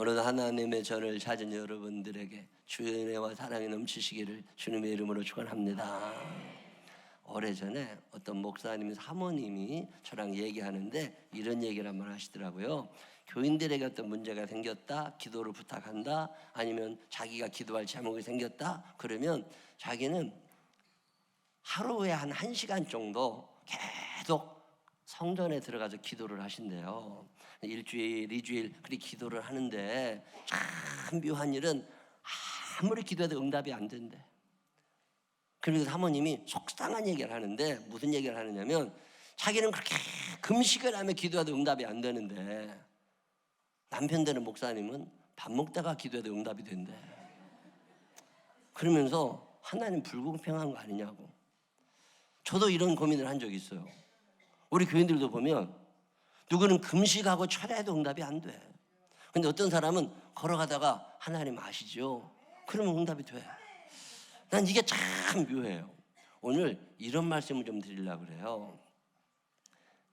오늘도 하나님의 저를 찾은 여러분들에게 주의 은혜와 사랑이 넘치시기를 주님의 이름으로 축원합니다. 오래전에 어떤 목사님 사모님이 저랑 얘기하는데 이런 얘기를 한번 하시더라고요. 교인들에게 어떤 문제가 생겼다, 기도를 부탁한다, 아니면 자기가 기도할 제목이 생겼다, 그러면 자기는 하루에 한 1시간 정도 계속 성전에 들어가서 기도를 하신대요. 일주일, 2주일 그렇게 기도를 하는데 참 묘한 일은 아무리 기도해도 응답이 안 된대. 그러면서 사모님이 속상한 얘기를 하는데 무슨 얘기를 하느냐면 자기는 그렇게 금식을 하며 기도해도 응답이 안 되는데 남편 되는 목사님은 밥 먹다가 기도해도 응답이 된대. 그러면서 하나님 불공평한 거 아니냐고. 저도 이런 고민을 한 적이 있어요. 우리 교인들도 보면 누구는 금식하고 철야해도 응답이 안 돼. 근데 어떤 사람은 걸어가다가 하나님 아시죠? 그러면 응답이 돼. 난 이게 참 묘해요. 오늘 이런 말씀을 좀 드리려고 그래요.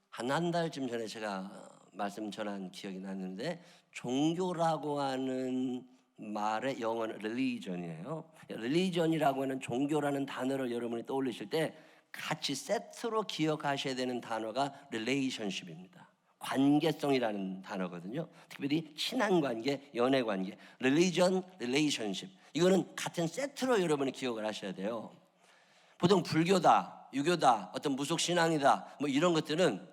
한 달쯤 전에 제가 말씀 전한 기억이 났는데 종교라고 하는 말의 영어는 religion이에요. religion이라고 하는 종교라는 단어를 여러분이 떠올리실 때 같이 세트로 기억하셔야 되는 단어가 relationship입니다. 관계성이라는 단어거든요. 특별히 친한관계, 연애관계, religion, relationship. 이거는 같은 세트로 여러분이 기억을 하셔야 돼요. 보통 불교다, 유교다, 어떤 무속신앙이다 뭐 이런 것들은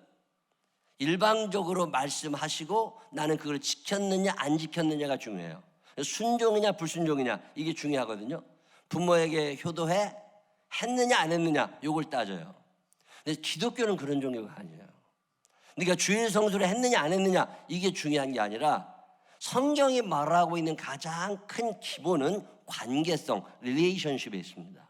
일방적으로 말씀하시고 나는 그걸 지켰느냐 안 지켰느냐가 중요해요. 순종이냐 불순종이냐 이게 중요하거든요. 부모에게 효도해? 했느냐 안 했느냐 이걸 따져요. 근데 기독교는 그런 종교가 아니에요. 그러니까 주일 성수를 했느냐 안 했느냐 이게 중요한 게 아니라 성경이 말하고 있는 가장 큰 기본은 관계성, 릴레이션십에 있습니다.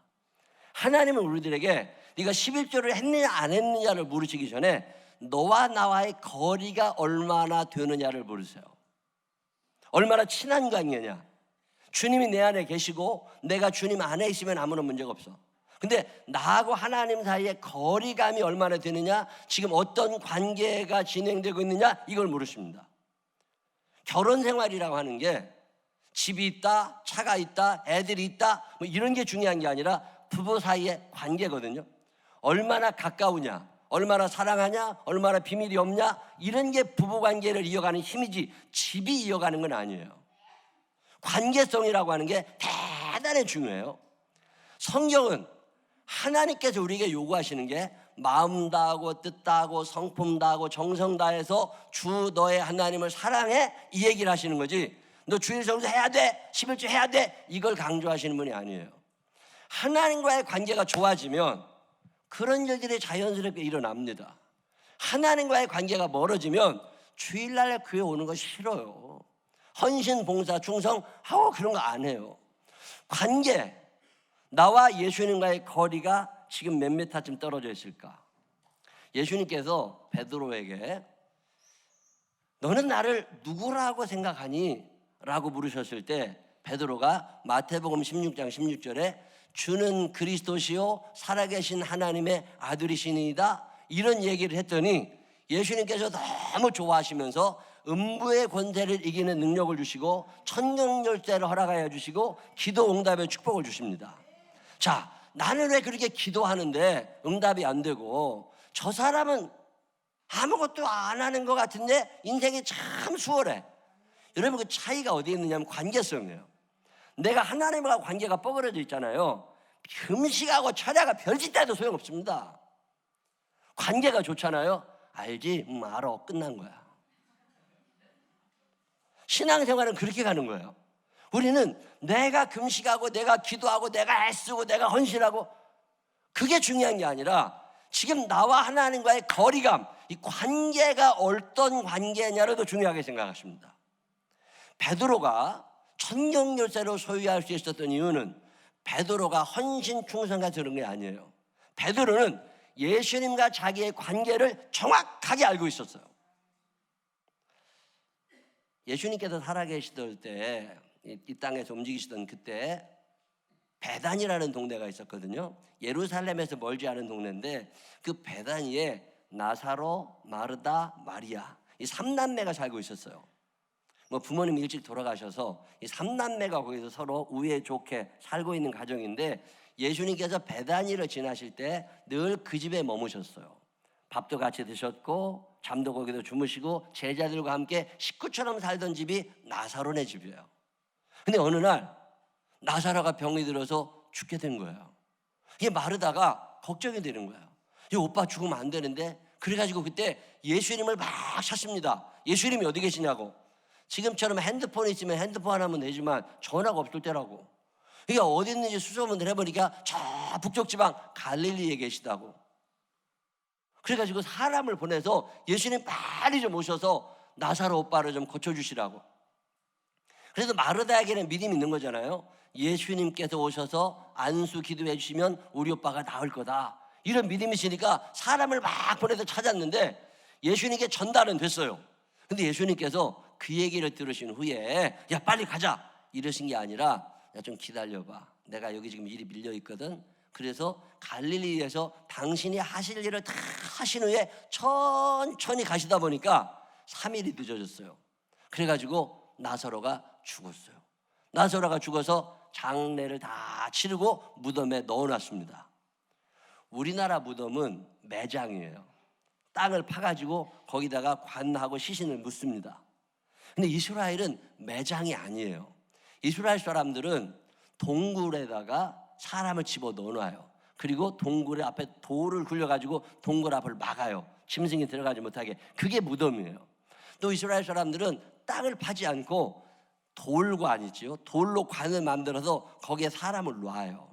하나님은 우리들에게 네가 11조를 했느냐 안 했느냐를 물으시기 전에 너와 나와의 거리가 얼마나 되느냐를 물으세요. 얼마나 친한 관계냐. 주님이 내 안에 계시고 내가 주님 안에 있으면 아무런 문제가 없어. 근데 나하고 하나님 사이에 거리감이 얼마나 되느냐, 지금 어떤 관계가 진행되고 있느냐 이걸 물으십니다. 결혼 생활이라고 하는 게 집이 있다, 차가 있다, 애들이 있다 뭐 이런 게 중요한 게 아니라 부부 사이의 관계거든요. 얼마나 가까우냐, 얼마나 사랑하냐, 얼마나 비밀이 없냐 이런 게 부부관계를 이어가는 힘이지 집이 이어가는 건 아니에요. 관계성이라고 하는 게 대단히 중요해요. 성경은 하나님께서 우리에게 요구하시는 게 마음 다하고 뜻 다하고 성품 다하고 정성 다해서 주 너의 하나님을 사랑해 이 얘기를 하시는 거지 너 주일 성수 해야 돼 11조 해야 돼 이걸 강조하시는 분이 아니에요. 하나님과의 관계가 좋아지면 그런 일들이 자연스럽게 일어납니다. 하나님과의 관계가 멀어지면 주일날 교회 오는 거 싫어요. 헌신, 봉사, 충성 하고 그런 거 안 해요. 관계, 나와 예수님과의 거리가 지금 몇 미터쯤 떨어져 있을까? 예수님께서 베드로에게 너는 나를 누구라고 생각하니? 라고 물으셨을 때 베드로가 마태복음 16장 16절에 주는 그리스도시요 살아계신 하나님의 아들이시니이다 이런 얘기를 했더니 예수님께서 너무 좋아하시면서 음부의 권세를 이기는 능력을 주시고 천경열쇠를 허락하여 주시고 기도 응답의 축복을 주십니다. 자, 나는 왜 그렇게 기도하는데 응답이 안 되고 저 사람은 아무것도 안 하는 것 같은데 인생이 참 수월해. 여러분 그 차이가 어디에 있느냐면 관계성이에요. 내가 하나님과 관계가 뻐그러져 있잖아요. 금식하고 철야가 별짓 다 해도 소용없습니다. 관계가 좋잖아요. 알지? 알아. 끝난 거야. 신앙생활은 그렇게 가는 거예요. 우리는 내가 금식하고 내가 기도하고 내가 애쓰고 내가 헌신하고 그게 중요한 게 아니라 지금 나와 하나님과의 거리감, 이 관계가 어떤 관계냐를 더 중요하게 생각하십니다. 베드로가 천경열쇠로 소유할 수 있었던 이유는 베드로가 헌신 충성가 그런 게 아니에요. 베드로는 예수님과 자기의 관계를 정확하게 알고 있었어요. 예수님께서 살아계시던 때 이 땅에서 움직이시던 그때 베단이라는 동네가 있었거든요. 예루살렘에서 멀지 않은 동네인데 그 베단이에 나사로, 마르다, 마리아 이 3남매가 살고 있었어요. 뭐 부모님이 일찍 돌아가셔서 이 삼남매가 거기서 서로 우애 좋게 살고 있는 가정인데, 예수님께서 베다니를 지나실 때 늘 그 집에 머무셨어요. 밥도 같이 드셨고 잠도 거기서 주무시고 제자들과 함께 식구처럼 살던 집이 나사로네 집이에요. 근데 어느 날 나사로가 병이 들어서 죽게 된 거예요. 이게 마르다가 걱정이 되는 거예요. 이 오빠 죽으면 안 되는데. 그래가지고 그때 예수님을 막 찾습니다. 예수님이 어디 계시냐고. 지금처럼 핸드폰이 있으면 핸드폰 하나면 되지만 전화가 없을 때라고. 이게 어디 있는지 수소문을 해보니까 저 북쪽 지방 갈릴리에 계시다고. 그래가지고 사람을 보내서 예수님 빨리 좀 오셔서 나사로 오빠를 좀 고쳐주시라고. 그래서 마르다에게는 믿음이 있는 거잖아요. 예수님께서 오셔서 안수 기도해 주시면 우리 오빠가 나을 거다, 이런 믿음이 있으니까 사람을 막 보내서 찾았는데 예수님께 전달은 됐어요. 근데 예수님께서 그 얘기를 들으신 후에 야 빨리 가자 이러신 게 아니라, 야 좀 기다려봐, 내가 여기 지금 일이 밀려 있거든. 그래서 갈릴리에서 당신이 하실 일을 다 하신 후에 천천히 가시다 보니까 3일이 늦어졌어요. 그래가지고 나사로가 죽었어요. 나사로가 죽어서 장례를 다 치르고 무덤에 넣어놨습니다. 우리나라 무덤은 매장이에요. 땅을 파가지고 거기다가 관하고 시신을 묻습니다. 근데 이스라엘은 매장이 아니에요. 이스라엘 사람들은 동굴에다가 사람을 집어 넣어놔요. 그리고 동굴 앞에 돌을 굴려가지고 동굴 앞을 막아요. 짐승이 들어가지 못하게. 그게 무덤이에요. 또 이스라엘 사람들은 땅을 파지 않고 돌관이지요. 돌로 관을 만들어서 거기에 사람을 놔요.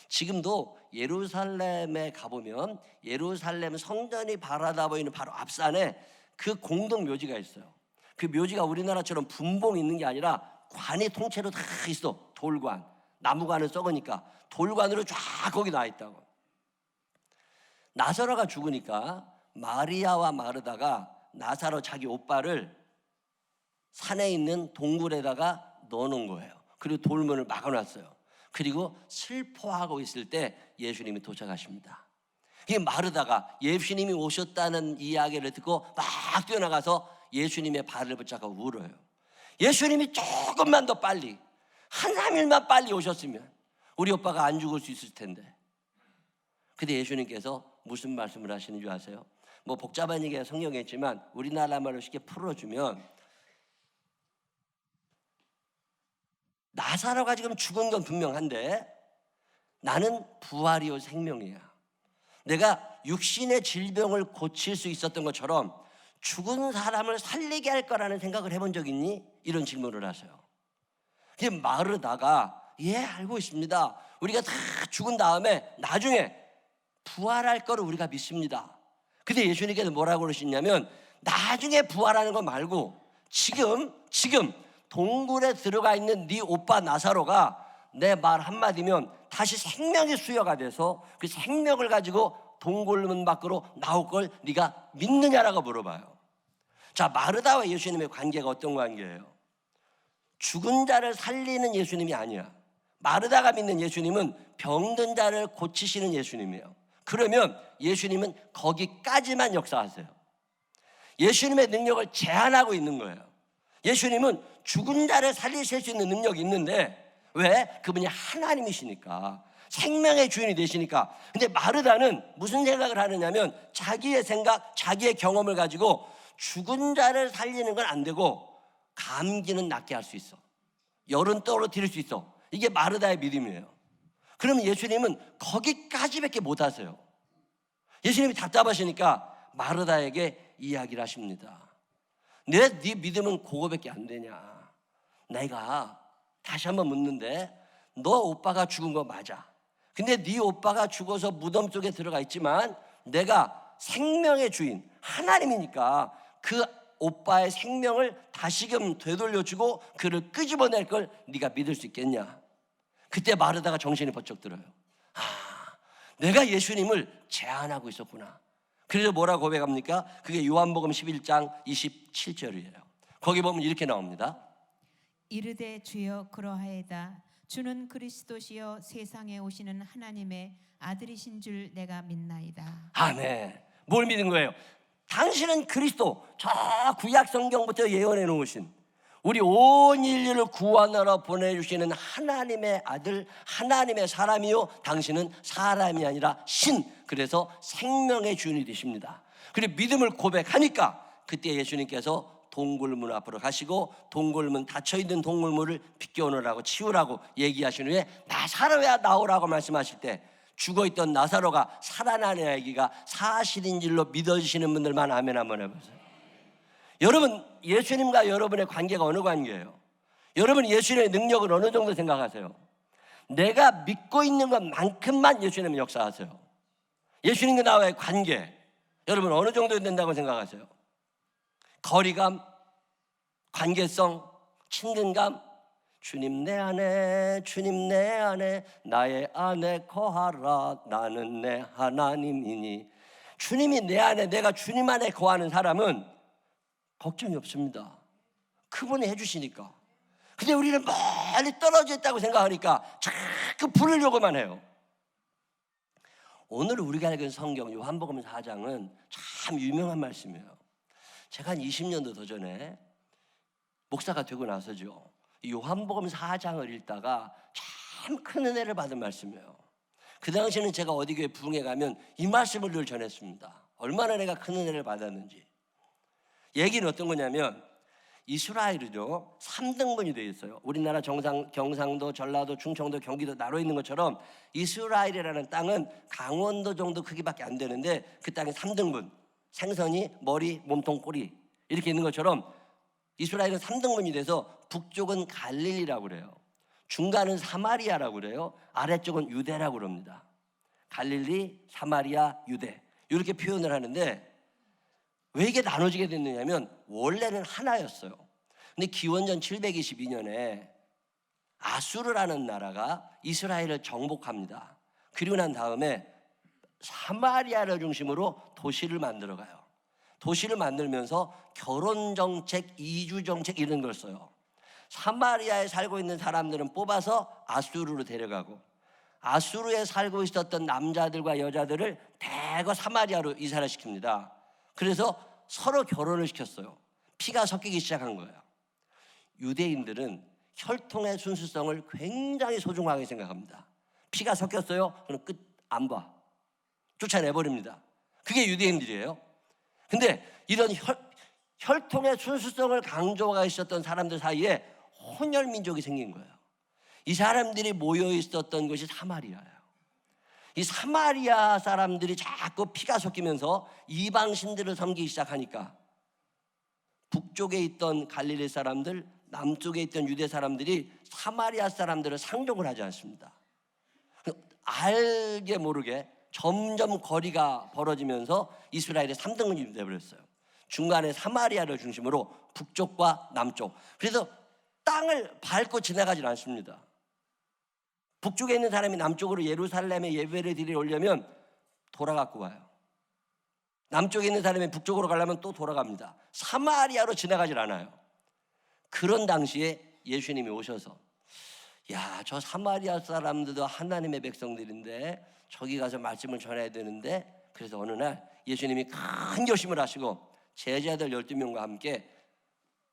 지금도 예루살렘에 가보면 예루살렘 성전이 바라다 보이는 바로 앞산에 그 공동 묘지가 있어요. 그 묘지가 우리나라처럼 분봉 있는 게 아니라 관이 통째로 다 있어. 돌관. 나무관을 썩으니까 돌관으로 쫙 거기 나 있다고. 나사로가 죽으니까 마리아와 마르다가 나사로 자기 오빠를 산에 있는 동굴에다가 넣어놓은 거예요. 그리고 돌문을 막아놨어요. 그리고 슬퍼하고 있을 때 예수님이 도착하십니다. 이 마르다가 예수님이 오셨다는 이야기를 듣고 막 뛰어나가서 예수님의 발을 붙잡고 울어요. 예수님이 조금만 더 빨리, 한 3일만 빨리 오셨으면 우리 오빠가 안 죽을 수 있을 텐데. 근데 예수님께서 무슨 말씀을 하시는 줄 아세요? 뭐 복잡한 얘기가 성경에 있지만 우리나라 말로 쉽게 풀어주면, 나사로가 지금 죽은 건 분명한데 나는 부활이요 생명이야. 내가 육신의 질병을 고칠 수 있었던 것처럼 죽은 사람을 살리게 할 거라는 생각을 해본 적 있니? 이런 질문을 하세요. 마르다가 예 알고 있습니다. 우리가 다 죽은 다음에 나중에 부활할 거를 우리가 믿습니다. 근데 예수님께서 뭐라고 그러시냐면, 나중에 부활하는 거 말고 지금 동굴에 들어가 있는 네 오빠 나사로가 내 말 한마디면 다시 생명의 수여가 돼서 그 생명을 가지고 동굴문 밖으로 나올 걸 네가 믿느냐라고 물어봐요. 자, 마르다와 예수님의 관계가 어떤 관계예요? 죽은 자를 살리는 예수님이 아니야. 마르다가 믿는 예수님은 병든 자를 고치시는 예수님이에요. 그러면 예수님은 거기까지만 역사하세요. 예수님의 능력을 제한하고 있는 거예요. 예수님은 죽은 자를 살리실 수 있는 능력이 있는데, 왜? 그분이 하나님이시니까, 생명의 주인이 되시니까. 근데 마르다는 무슨 생각을 하느냐면, 자기의 생각, 자기의 경험을 가지고 죽은 자를 살리는 건 안 되고 감기는 낫게 할 수 있어, 열은 떨어뜨릴 수 있어. 이게 마르다의 믿음이에요. 그러면 예수님은 거기까지밖에 못 하세요. 예수님이 답답하시니까 마르다에게 이야기를 하십니다. 네 믿음은 그거밖에 안 되냐? 내가 다시 한번 묻는데, 너 오빠가 죽은 거 맞아. 근데 네 오빠가 죽어서 무덤 속에 들어가 있지만 내가 생명의 주인 하나님이니까 그 오빠의 생명을 다시금 되돌려주고 그를 끄집어낼 걸 네가 믿을 수 있겠냐? 그때 마르다가 정신이 번쩍 들어요. 내가 예수님을 제한하고 있었구나. 그래서 뭐라고 고백합니까? 그게 요한복음 11장 27절이에요. 거기 보면 이렇게 나옵니다. 이르되 주여 그러하이다. 주는 그리스도시여 세상에 오시는 하나님의 아들이신 줄 내가 믿나이다. 아멘. 뭘 믿은 거예요? 당신은 그리스도, 저 구약 성경부터 예언해 놓으신 우리 온 인류를 구원하러 보내주시는 하나님의 아들, 하나님의 사람이요, 당신은 사람이 아니라 신, 그래서 생명의 주인이 되십니다. 그리고 믿음을 고백하니까 그때 예수님께서 동굴문 앞으로 가시고 동굴문, 닫혀있는 동굴문을 비껴오느라고 치우라고 얘기하신 후에 나사로야 나오라고 말씀하실 때 죽어있던 나사로가 살아나는 얘기가 사실인 줄로 믿어주시는 분들만 아멘 한번 해보세요. 여러분, 예수님과 여러분의 관계가 어느 관계예요? 여러분, 예수님의 능력을 어느 정도 생각하세요? 내가 믿고 있는 것만큼만 예수님은 역사하세요. 예수님과 나와의 관계, 여러분 어느 정도 된다고 생각하세요? 거리감, 관계성, 친근감, 주님 내 안에, 주님 내 안에, 나의 안에 거하라, 나는 내 하나님이니. 주님이 내 안에, 내가 주님 안에 거하는 사람은 걱정이 없습니다. 그분이 해주시니까. 근데 우리는 멀리 떨어져 있다고 생각하니까 자꾸 부르려고만 해요. 오늘 우리가 읽은 성경 요한복음 4장은 참 유명한 말씀이에요. 제가 한 20년도 더 전에 목사가 되고 나서죠, 요한복음 4장을 읽다가 참 큰 은혜를 받은 말씀이에요. 그 당시에는 제가 어디 교회 부흥회 가면 이 말씀을 늘 전했습니다. 얼마나 내가 큰 은혜를 받았는지. 얘기는 어떤 거냐면 이스라엘은요 3등분이 되어 있어요. 우리나라 경상도, 전라도, 충청도, 경기도 나눠 있는 것처럼 이스라엘이라는 땅은 강원도 정도 크기밖에 안 되는데 그 땅이 3등분, 생선이 머리, 몸통, 꼬리 이렇게 있는 것처럼 이스라엘은 3등분이 돼서 북쪽은 갈릴리라고 그래요. 중간은 사마리아라고 그래요. 아래쪽은 유대라고 그럽니다. 갈릴리, 사마리아, 유대 이렇게 표현을 하는데 왜 이게 나눠지게 됐느냐면 원래는 하나였어요. 근데 기원전 722년에 아수르라는 나라가 이스라엘을 정복합니다. 그리고 난 다음에 사마리아를 중심으로 도시를 만들어가요. 도시를 만들면서 결혼정책, 이주정책 이런 걸 써요. 사마리아에 살고 있는 사람들은 뽑아서 아수르로 데려가고 아수르에 살고 있었던 남자들과 여자들을 대거 사마리아로 이사를 시킵니다. 그래서 서로 결혼을 시켰어요. 피가 섞이기 시작한 거예요. 유대인들은 혈통의 순수성을 굉장히 소중하게 생각합니다. 피가 섞였어요? 그럼 끝 안 봐. 쫓아내버립니다. 그게 유대인들이에요. 근데 이런 혈통의 순수성을 강조가 있었던 사람들 사이에 혼혈민족이 생긴 거예요. 이 사람들이 모여 있었던 것이 사마리아예요. 이 사마리아 사람들이 자꾸 피가 섞이면서 이방 신들을 섬기기 시작하니까 북쪽에 있던 갈릴리 사람들, 남쪽에 있던 유대 사람들이 사마리아 사람들을 상종을 하지 않습니다. 알게 모르게 점점 거리가 벌어지면서 이스라엘의 3등분이 되어버렸어요. 중간에 사마리아를 중심으로 북쪽과 남쪽, 그래서 땅을 밟고 지나가질 않습니다. 북쪽에 있는 사람이 남쪽으로 예루살렘에 예배를 드리러 오려면 돌아갖고 와요. 남쪽에 있는 사람이 북쪽으로 가려면 또 돌아갑니다. 사마리아로 지나가질 않아요. 그런 당시에 예수님이 오셔서 야, 저 사마리아 사람들도 하나님의 백성들인데 저기 가서 말씀을 전해야 되는데, 그래서 어느 날 예수님이 큰 결심을 하시고 제자들 12명과 함께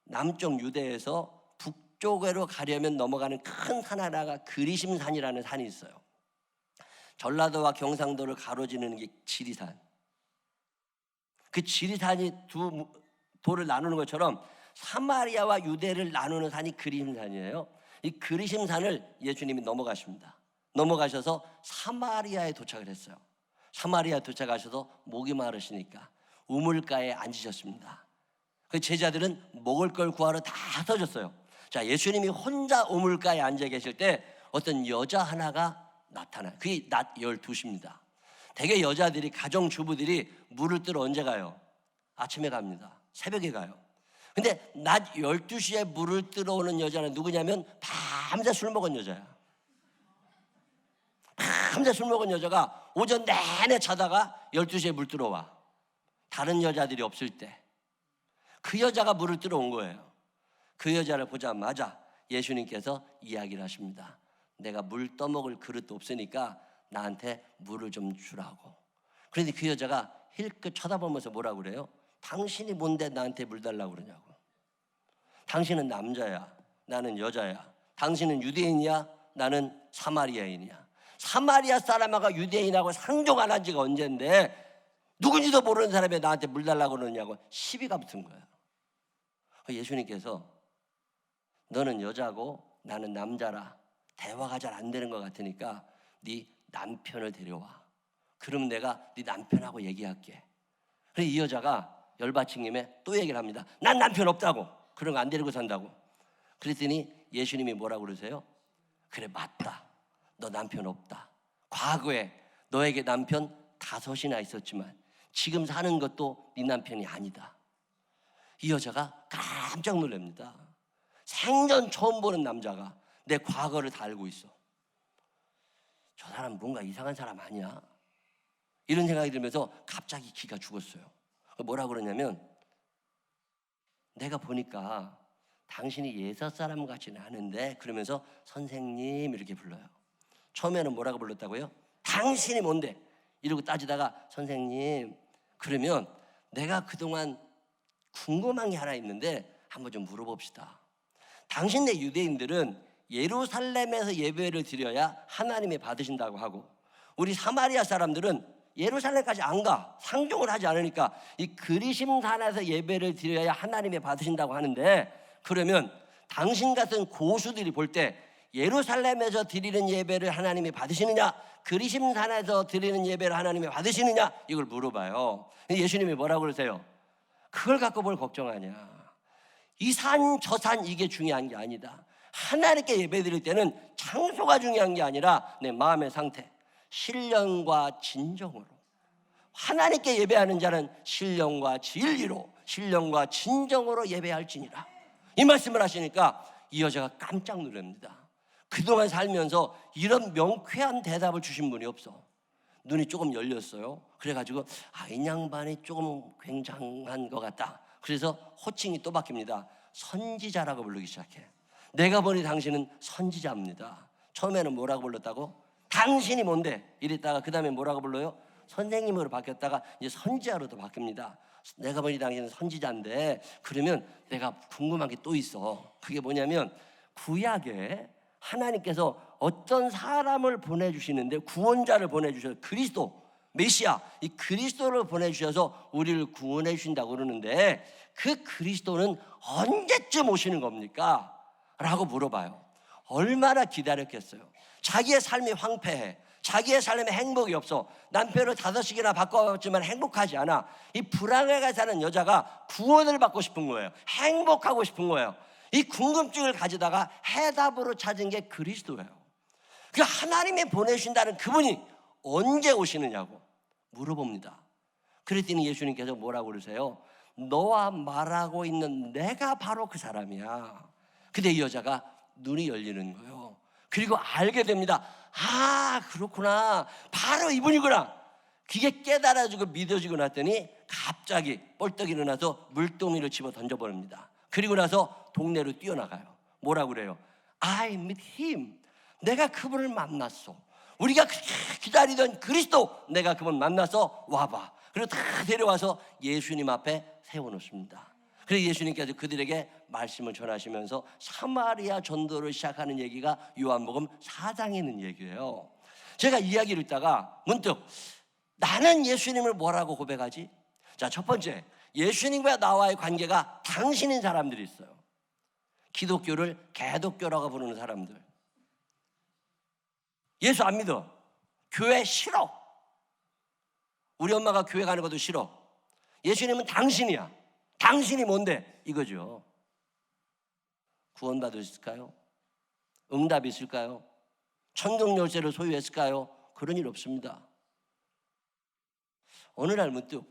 남쪽 유대에서 북쪽으로 가려면 넘어가는 큰 산 하나가 그리심산이라는 산이 있어요. 전라도와 경상도를 가로지르는 게 지리산. 그 지리산이 두 도를 나누는 것처럼 사마리아와 유대를 나누는 산이 그리심산이에요. 이 그리심산을 예수님이 넘어가십니다. 넘어가셔서 사마리아에 도착을 했어요. 사마리아에 도착하셔서 목이 마르시니까 우물가에 앉으셨습니다. 그 제자들은 먹을 걸 구하러 다 서졌어요. 자, 예수님이 혼자 우물가에 앉아 계실 때 어떤 여자 하나가 나타나요. 그게 낮 12시입니다. 대개 여자들이, 가정주부들이 물을 뜨러 언제 가요? 아침에 갑니다. 새벽에 가요. 근데 낮 12시에 물을 뜨러 오는 여자는 누구냐면 밤새 술 먹은 여자야. 밤새 술 먹은 여자가 오전 내내 자다가 12시에 물 뜨러 와. 다른 여자들이 없을 때 그 여자가 물을 뜨러 온 거예요. 그 여자를 보자마자 예수님께서 이야기를 하십니다. 내가 물 떠먹을 그릇도 없으니까 나한테 물을 좀 주라고. 그런데 그 여자가 힐끗 쳐다보면서 뭐라고 그래요? 당신이 뭔데 나한테 물 달라고 그러냐고. 당신은 남자야, 나는 여자야. 당신은 유대인이야, 나는 사마리아인이야. 사마리아 사람하고 유대인하고 상종 안 한 지가 언젠데 누군지도 모르는 사람이 나한테 물 달라고 그러냐고 시비가 붙은 거예요. 예수님께서 너는 여자고 나는 남자라 대화가 잘 안 되는 것 같으니까 네 남편을 데려와. 그럼 내가 네 남편하고 얘기할게. 그래서 이 여자가 열받친 김에 또 얘기를 합니다. 난 남편 없다고. 그런 거 안 데리고 산다고. 그랬더니 예수님이 뭐라고 그러세요? 그래, 맞다. 너 남편 없다. 과거에 너에게 남편 5이나 있었지만 지금 사는 것도 네 남편이 아니다. 이 여자가 깜짝 놀랍니다. 생전 처음 보는 남자가 내 과거를 다 알고 있어. 저 사람 뭔가 이상한 사람 아니야? 이런 생각이 들면서 갑자기 기가 죽었어요. 뭐라고 그러냐면 내가 보니까 당신이 예사 사람 같지는 않은데 그러면서 선생님 이렇게 불러요. 처음에는 뭐라고 불렀다고요? 당신이 뭔데? 이러고 따지다가 선생님 그러면 내가 그동안 궁금한 게 하나 있는데 한번 좀 물어봅시다. 당신네 유대인들은 예루살렘에서 예배를 드려야 하나님이 받으신다고 하고 우리 사마리아 사람들은 예루살렘까지 안 가. 상종을 하지 않으니까 이 그리심산에서 예배를 드려야 하나님이 받으신다고 하는데 그러면 당신 같은 고수들이 볼 때 예루살렘에서 드리는 예배를 하나님이 받으시느냐 그리심산에서 드리는 예배를 하나님이 받으시느냐 이걸 물어봐요. 예수님이 뭐라고 그러세요? 그걸 갖고 뭘 걱정하냐. 이 산 저 산 이게 중요한 게 아니다. 하나님께 예배 드릴 때는 장소가 중요한 게 아니라 내 마음의 상태, 신령과 진정으로. 하나님께 예배하는 자는 신령과 진리로 신령과 진정으로 예배할지니라. 이 말씀을 하시니까 이 여자가 깜짝 놀랍니다. 그동안 살면서 이런 명쾌한 대답을 주신 분이 없어. 눈이 조금 열렸어요. 그래가지고 이 양반이 조금 굉장한 것 같다. 그래서 호칭이 또 바뀝니다. 선지자라고 부르기 시작해. 내가 보니 당신은 선지자입니다. 처음에는 뭐라고 불렀다고? 당신이 뭔데? 이랬다가 그 다음에 뭐라고 불러요? 선생님으로 바뀌었다가 이제 선지자로도 바뀝니다. 내가 보니 당신은 선지자인데 그러면 내가 궁금한 게 또 있어. 그게 뭐냐면 구약에 하나님께서 어떤 사람을 보내주시는데 구원자를 보내주셔서 그리스도 메시아 이 그리스도를 보내주셔서 우리를 구원해 주신다고 그러는데 그 그리스도는 언제쯤 오시는 겁니까? 라고 물어봐요. 얼마나 기다렸겠어요. 자기의 삶이 황폐해. 자기의 삶에 행복이 없어. 남편을 5씩이나 바꿔봤지만 행복하지 않아. 이 불안해가 사는 여자가 구원을 받고 싶은 거예요. 행복하고 싶은 거예요. 이 궁금증을 가지다가 해답으로 찾은 게 그리스도예요. 그 하나님이 보내신다는 그분이 언제 오시느냐고 물어봅니다. 그랬더니 예수님께서 뭐라고 그러세요? 너와 말하고 있는 내가 바로 그 사람이야. 근데 이 여자가 눈이 열리는 거예요. 그리고 알게 됩니다. 그렇구나. 바로 이분이구나. 그게 깨달아지고 믿어지고 났더니 갑자기 뻘떡 일어나서 물동이를 집어 던져버립니다. 그리고 나서 동네로 뛰어나가요. 뭐라고 그래요? I met him. 내가 그분을 만났어. 우리가 기다리던 그리스도 내가 그분 만나서 와봐. 그리고 다 데려와서 예수님 앞에 세워놓습니다. 그래서 예수님께서 그들에게 말씀을 전하시면서 사마리아 전도를 시작하는 얘기가 요한복음 4장에 있는 얘기예요. 제가 이야기를 듣다가 문득 나는 예수님을 뭐라고 고백하지? 자, 첫 번째, 예수님과 나와의 관계가 당신인 사람들이 있어요. 기독교를 개독교라고 부르는 사람들. 예수 안 믿어. 교회 싫어. 우리 엄마가 교회 가는 것도 싫어. 예수님은 당신이야. 당신이 뭔데? 이거죠. 구원받으실까요? 응답이 있을까요? 천국 열쇠를 소유했을까요? 그런 일 없습니다. 어느 날 문득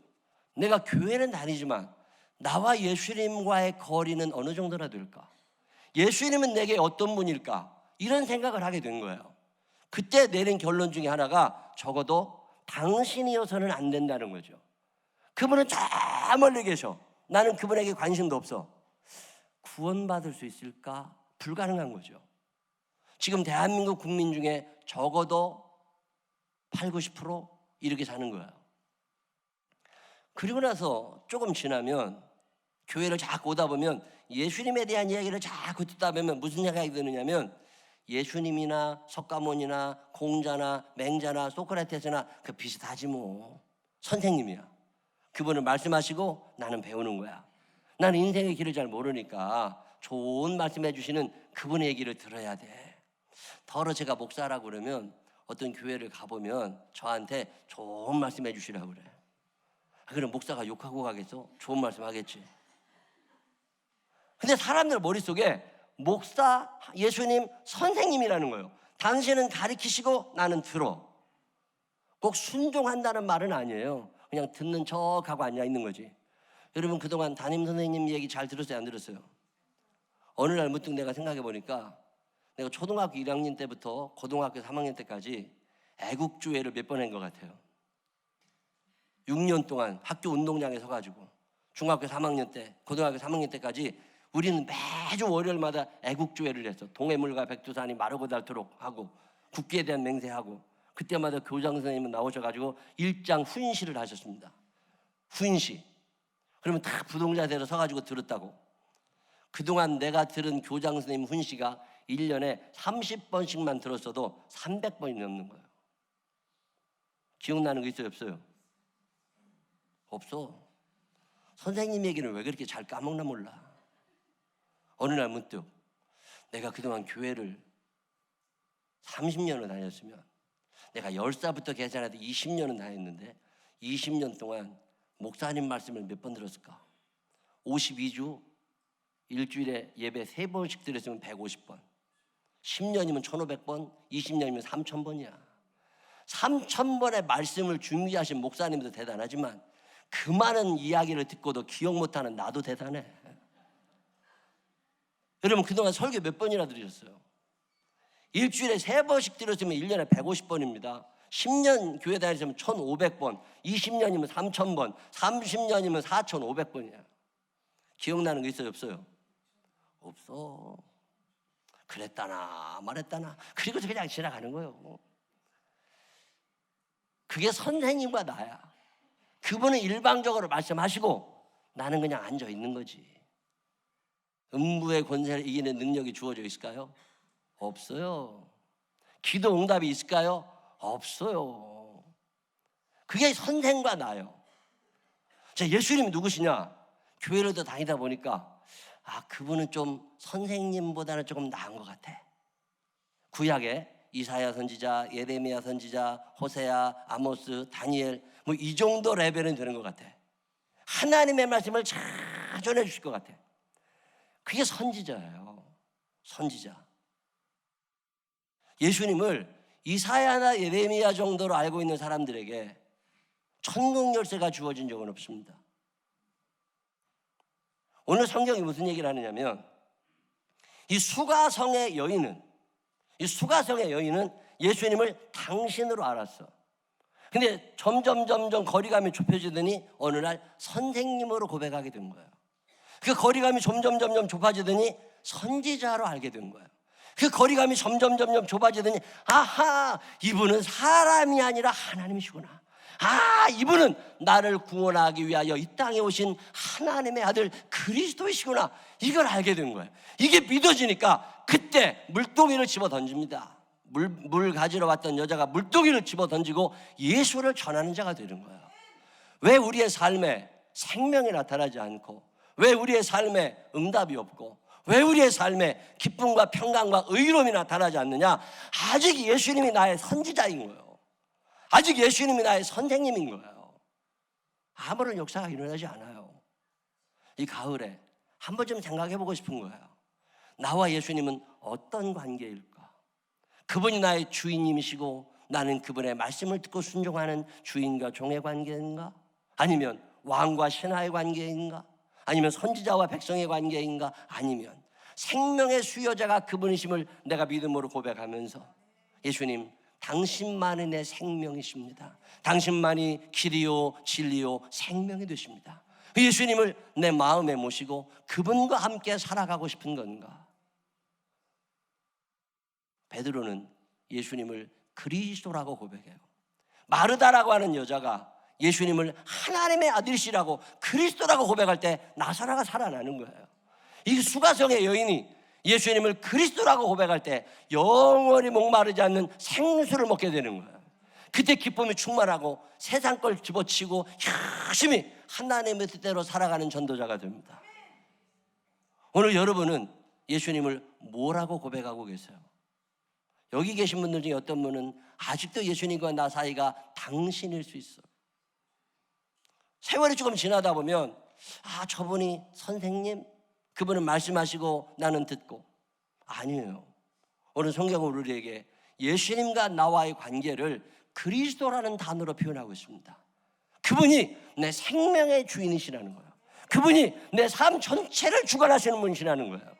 내가 교회는 다니지만 나와 예수님과의 거리는 어느 정도나 될까? 예수님은 내게 어떤 분일까? 이런 생각을 하게 된 거예요. 그때 내린 결론 중에 하나가 적어도 당신이어서는 안 된다는 거죠. 그분은 저 멀리 계셔. 나는 그분에게 관심도 없어. 구원받을 수 있을까? 불가능한 거죠. 지금 대한민국 국민 중에 적어도 80, 90% 이렇게 사는 거예요. 그리고 나서 조금 지나면 교회를 자꾸 오다 보면 예수님에 대한 이야기를 자꾸 듣다 보면 무슨 생각이 드느냐면 예수님이나 석가모니나 공자나 맹자나 소크라테스나 그 비슷하지 뭐. 선생님이야. 그분은 말씀하시고 나는 배우는 거야. 나는 인생의 길을 잘 모르니까 좋은 말씀해 주시는 그분의 얘기를 들어야 돼. 더러 제가 목사라고 그러면 어떤 교회를 가보면 저한테 좋은 말씀해 주시라고 그래. 그럼 목사가 욕하고 가겠어? 좋은 말씀 하겠지. 근데 사람들 머릿속에 목사, 예수님, 선생님이라는 거예요. 당신은 가르치시고 나는 들어. 꼭 순종한다는 말은 아니에요. 그냥 듣는 척하고 앉아 있는 거지. 여러분 그동안 담임 선생님 얘기 잘 들었어요? 안 들었어요? 어느 날 문득 내가 생각해 보니까 내가 초등학교 1학년 때부터 고등학교 3학년 때까지 애국주회를 몇 번 한 것 같아요. 6년 동안 학교 운동장에 서가지고 중학교 3학년 때, 고등학교 3학년 때까지 우리는 매주 월요일마다 애국주회를 했어. 동해물과 백두산이 마르고 닳도록 하고 국기에 대한 맹세하고 그때마다 교장 선생님은 나오셔가지고 일장 훈시를 하셨습니다. 훈시. 그러면 다 부동자세로 서가지고 들었다고. 그동안 내가 들은 교장 선생님 훈시가 1년에 30번씩만 들었어도 300번이 넘는 거예요. 기억나는 거 있어요? 없어요? 없어. 선생님 얘기는 왜 그렇게 잘 까먹나 몰라. 어느 날 문득 내가 그동안 교회를 30년을 다녔으면 내가 10살부터 계산해도 20년은 다녔는데 20년 동안 목사님 말씀을 몇 번 들었을까? 52주 일주일에 예배 3번씩 드렸으면 150번. 10년이면 1500번, 20년이면 3000번이야. 3000번의 말씀을 준비하신 목사님도 대단하지만 그 많은 이야기를 듣고도 기억 못하는 나도 대단해. 여러분 그동안 설교 몇 번이나 들으셨어요? 일주일에 3번씩 들었으면 1년에 150번입니다. 10년 교회 다니시면 1500번, 20년이면 3000번, 30년이면 4500번이야. 기억나는 거 있어요? 없어요? 없어. 그랬다나 말했다나 그리고 그냥 지나가는 거예요. 그게 선생님과 나야. 그분은 일방적으로 말씀하시고 나는 그냥 앉아 있는 거지. 음부의 권세를 이기는 능력이 주어져 있을까요? 없어요. 기도 응답이 있을까요? 없어요. 그게 선생과 나요. 자, 예수님이 누구시냐? 교회를 더 다니다 보니까 그분은 좀 선생님보다는 조금 나은 것 같아. 구약에 이사야 선지자, 예레미야 선지자, 호세야, 아모스, 다니엘 뭐 이 정도 레벨은 되는 것 같아. 하나님의 말씀을 잘 전해 주실 것 같아. 그게 선지자예요. 선지자. 예수님을 이사야나 예레미야 정도로 알고 있는 사람들에게 천국 열쇠가 주어진 적은 없습니다. 오늘 성경이 무슨 얘기를 하느냐면 이 수가성의 여인은 예수님을 당신으로 알았어. 근데 점점 거리감이 좁혀지더니 어느 날 선생님으로 고백하게 된 거예요. 그 거리감이 점점 좁아지더니 선지자로 알게 된 거예요. 그 거리감이 점점 좁아지더니 아하, 이분은 사람이 아니라 하나님이시구나. 이분은 나를 구원하기 위하여 이 땅에 오신 하나님의 아들 그리스도이시구나. 이걸 알게 된 거예요. 이게 믿어지니까 그때 물동이를 집어 던집니다. 물 가지러 왔던 여자가 물동이를 집어 던지고 예수를 전하는 자가 되는 거예요. 왜 우리의 삶에 생명이 나타나지 않고, 왜 우리의 삶에 응답이 없고, 왜 우리의 삶에 기쁨과 평강과 의로움이 나타나지 않느냐? 아직 예수님이 나의 선지자인 거예요. 아직 예수님이 나의 선생님인 거예요. 아무런 역사가 일어나지 않아요. 이 가을에 한 번쯤 생각해보고 싶은 거예요. 나와 예수님은 어떤 관계일까? 그분이 나의 주인님이시고 나는 그분의 말씀을 듣고 순종하는 주인과 종의 관계인가? 아니면 왕과 신하의 관계인가? 아니면 선지자와 백성의 관계인가? 아니면 생명의 수요자가 그분이심을 내가 믿음으로 고백하면서 예수님, 당신만이 내 생명이십니다. 당신만이 길이요 진리요 생명이 되십니다. 예수님을 내 마음에 모시고 그분과 함께 살아가고 싶은 건가? 베드로는 예수님을 그리스도라고 고백해요. 마르다라고 하는 여자가 예수님을 하나님의 아들이시라고 그리스도라고 고백할 때 나사로가 살아나는 거예요. 이 수가성의 여인이 예수님을 그리스도라고 고백할 때 영원히 목마르지 않는 생수를 먹게 되는 거예요. 그때 기쁨이 충만하고 세상 걸 집어치고 열심히 하나님의 뜻대로 살아가는 전도자가 됩니다. 오늘 여러분은 예수님을 뭐라고 고백하고 계세요? 여기 계신 분들 중에 어떤 분은 아직도 예수님과 나 사이가 당신일 수 있어. 세월이 조금 지나다 보면 저분이 선생님, 그분은 말씀하시고 나는 듣고. 아니에요. 오늘 성경은 우리에게 예수님과 나와의 관계를 그리스도라는 단어로 표현하고 있습니다. 그분이 내 생명의 주인이시라는 거예요. 그분이 내 삶 전체를 주관하시는 분이시라는 거예요.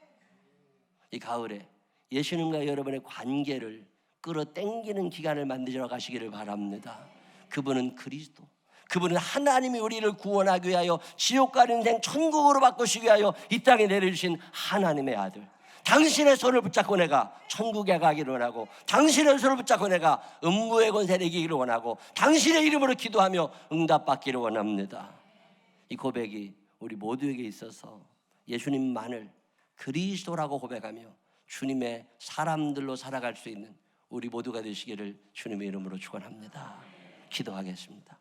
이 가을에 예수님과 여러분의 관계를 끌어당기는 기간을 만들어 가시기를 바랍니다. 그분은 그리스도, 그분은 하나님이 우리를 구원하기 위하여 지옥 가는 인생 천국으로 바꾸시기 위하여 이 땅에 내려주신 하나님의 아들. 당신의 손을 붙잡고 내가 천국에 가기를 원하고, 당신의 손을 붙잡고 내가 음부의 권세를 이기기를 원하고, 당신의 이름으로 기도하며 응답받기를 원합니다. 이 고백이 우리 모두에게 있어서 예수님만을 그리스도라고 고백하며 주님의 사람들로 살아갈 수 있는 우리 모두가 되시기를 주님의 이름으로 축원합니다. 기도하겠습니다.